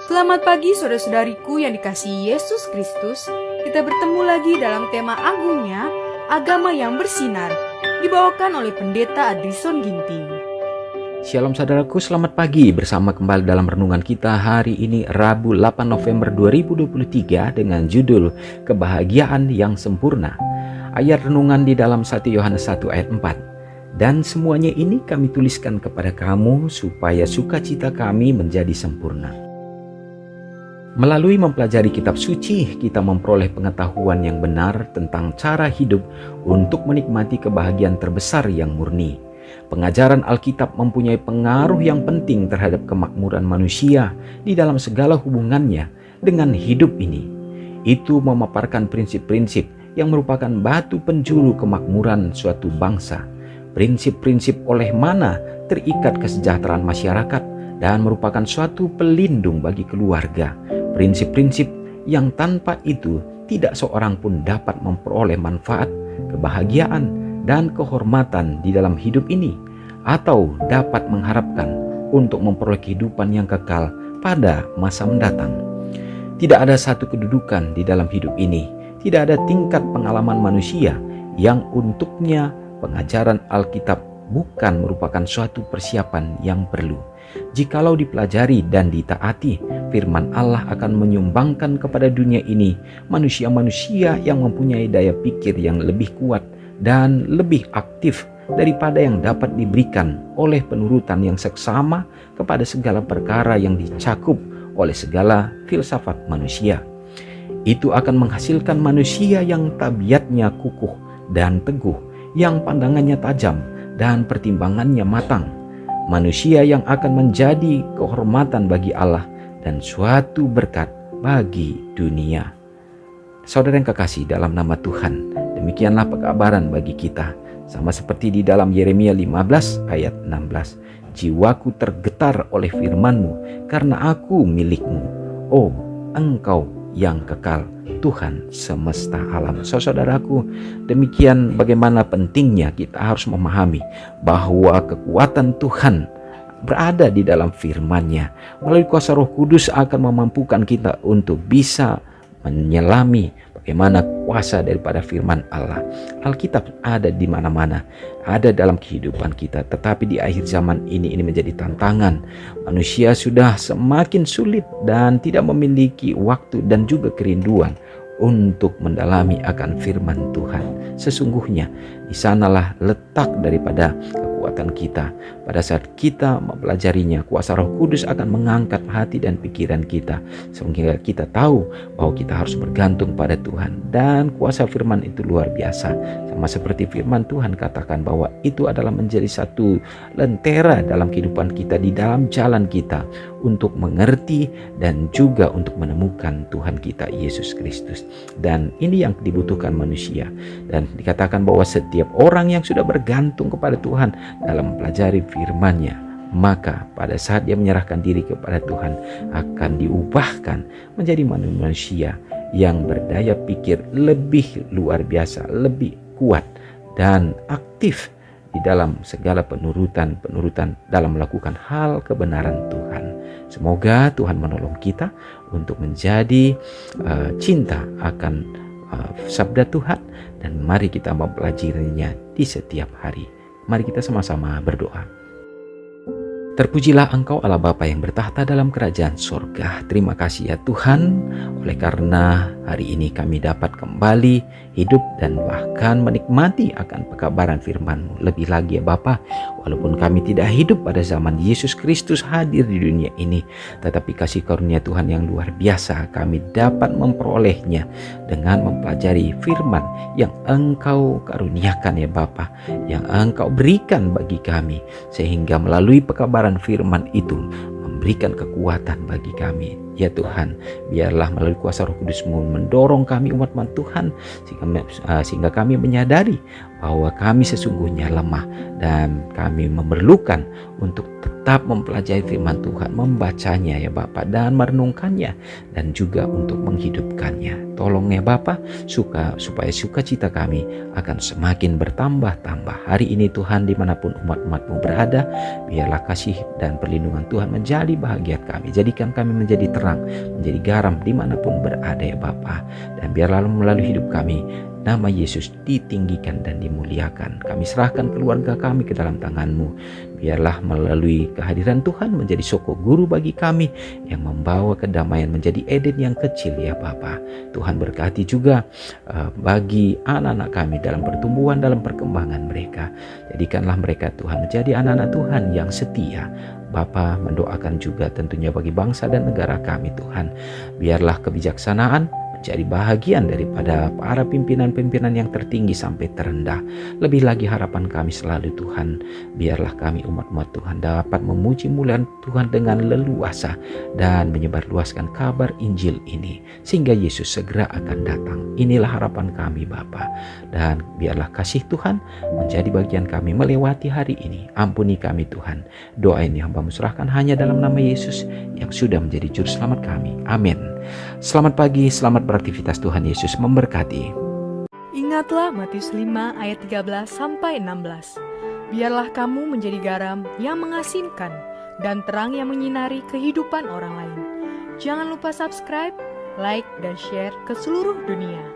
Selamat pagi saudara-saudariku yang dikasihi Yesus Kristus. Kita bertemu lagi dalam tema agungnya, agama yang bersinar, dibawakan oleh Pendeta Adrison Ginting. Shalom saudaraku, selamat pagi. Bersama kembali dalam renungan kita hari ini Rabu 8 November 2023 dengan judul Kebahagiaan yang Sempurna. Ayat renungan di dalam 1 Yohanes 1 ayat 4. Dan semuanya ini kami tuliskan kepada kamu supaya sukacita kami menjadi sempurna. Melalui mempelajari kitab suci, kita memperoleh pengetahuan yang benar tentang cara hidup untuk menikmati kebahagiaan terbesar yang murni. Pengajaran Alkitab mempunyai pengaruh yang penting terhadap kemakmuran manusia di dalam segala hubungannya dengan hidup ini. Itu memaparkan prinsip-prinsip yang merupakan batu penjuru kemakmuran suatu bangsa. Prinsip-prinsip oleh mana terikat kesejahteraan masyarakat dan merupakan suatu pelindung bagi keluarga. Prinsip-prinsip yang tanpa itu tidak seorang pun dapat memperoleh manfaat, kebahagiaan, dan kehormatan di dalam hidup ini, atau dapat mengharapkan untuk memperoleh kehidupan yang kekal pada masa mendatang. Tidak ada satu kedudukan di dalam hidup ini, tidak ada tingkat pengalaman manusia yang untuknya pengajaran Alkitab bukan merupakan suatu persiapan yang perlu. Jikalau dipelajari dan ditaati, firman Allah akan menyumbangkan kepada dunia ini manusia-manusia yang mempunyai daya pikir yang lebih kuat dan lebih aktif daripada yang dapat diberikan oleh penurutan yang seksama kepada segala perkara yang dicakup oleh segala filsafat manusia. Itu akan menghasilkan manusia yang tabiatnya kukuh dan teguh, yang pandangannya tajam dan pertimbangannya matang. Manusia yang akan menjadi kehormatan bagi Allah dan suatu berkat bagi dunia. Saudara yang kekasih dalam nama Tuhan, demikianlah pekabaran bagi kita. Sama seperti di dalam Yeremia 15 ayat 16. Jiwaku tergetar oleh firman-Mu karena aku milik-Mu. Oh, Engkau yang kekal, Tuhan semesta alam. Saudaraku, demikian bagaimana pentingnya kita harus memahami bahwa kekuatan Tuhan berada di dalam firman-Nya. Melalui kuasa Roh Kudus akan memampukan kita untuk bisa menyelami bagaimana kuasa daripada firman Allah. Alkitab ada di mana-mana, ada dalam kehidupan kita. Tetapi di akhir zaman ini menjadi tantangan. Manusia sudah semakin sulit dan tidak memiliki waktu dan juga kerinduan untuk mendalami akan firman Tuhan. Sesungguhnya di sanalah letak daripada kekuatan kita. Pada saat kita mempelajarinya, kuasa Roh Kudus akan mengangkat hati dan pikiran kita sehingga kita tahu bahwa kita harus bergantung pada Tuhan. Dan kuasa firman itu luar biasa. Sama seperti firman Tuhan katakan bahwa itu adalah menjadi satu lentera dalam kehidupan kita, di dalam jalan kita untuk mengerti dan juga untuk menemukan Tuhan kita Yesus Kristus. Dan ini yang dibutuhkan manusia. Dan dikatakan bahwa setiap orang yang sudah bergantung kepada Tuhan dalam mempelajari firman-Nya, maka pada saat dia menyerahkan diri kepada Tuhan akan diubahkan menjadi manusia yang berdaya pikir lebih luar biasa, lebih kuat dan aktif di dalam segala penurutan dalam melakukan hal kebenaran Tuhan. Semoga Tuhan menolong kita untuk menjadi cinta akan sabda Tuhan, dan mari kita mempelajarinya di setiap hari. Mari kita sama-sama berdoa. Terpujilah Engkau Allah Bapa yang bertahta dalam kerajaan surga. Terima kasih ya Tuhan, oleh karena hari ini kami dapat kembali hidup dan bahkan menikmati akan pekabaran firman-Mu. Lebih lagi ya Bapa, walaupun kami tidak hidup pada zaman Yesus Kristus hadir di dunia ini, tetapi kasih karunia Tuhan yang luar biasa kami dapat memperolehnya dengan mempelajari firman yang Engkau karuniakan ya Bapa, yang Engkau berikan bagi kami, sehingga melalui pekabaran firman itu memberikan kekuatan bagi kami. Ya Tuhan, biarlah melalui kuasa Roh Kudus-Mu mendorong kami umat-umat Tuhan sehingga kami menyadari bahwa kami sesungguhnya lemah dan kami memerlukan untuk tetap mempelajari firman Tuhan, membacanya ya Bapa, dan merenungkannya, dan juga untuk menghidupkannya. Tolong ya Bapa, supaya sukacita kami akan semakin bertambah-tambah. Hari ini Tuhan, dimanapun umat-umat-Mu berada, biarlah kasih dan perlindungan Tuhan menjadi bahagia kami. Jadikan kami menjadi terang, menjadi garam dimanapun berada ya Bapa. Dan biarlah melalui hidup kami, nama Yesus ditinggikan dan dimuliakan. Kami serahkan keluarga kami ke dalam tangan-Mu. Biarlah melalui kehadiran Tuhan menjadi soko guru bagi kami, yang membawa kedamaian menjadi Eden yang kecil ya Bapa. Tuhan berkati juga bagi anak-anak kami dalam pertumbuhan, dalam perkembangan mereka. Jadikanlah mereka Tuhan menjadi anak-anak Tuhan yang setia. Bapa mendoakan juga tentunya bagi bangsa dan negara kami Tuhan. Biarlah kebijaksanaan menjadi bahagian daripada para pimpinan-pimpinan yang tertinggi sampai terendah. Lebih lagi harapan kami selalu Tuhan, biarlah kami umat-umat Tuhan dapat memuji muliaan Tuhan dengan leluasa dan menyebarluaskan kabar Injil ini, sehingga Yesus segera akan datang. Inilah harapan kami Bapa, dan biarlah kasih Tuhan menjadi bagian kami melewati hari ini. Ampuni kami Tuhan. Doa ini hamba-Mu serahkan hanya dalam nama Yesus yang sudah menjadi juru selamat kami. Amin. Selamat pagi, selamat beraktivitas. Tuhan Yesus memberkati. Ingatlah Matius 5 ayat 13-16. Biarlah kamu menjadi garam yang mengasinkan dan terang yang menyinari kehidupan orang lain. Jangan lupa subscribe, like, dan share ke seluruh dunia.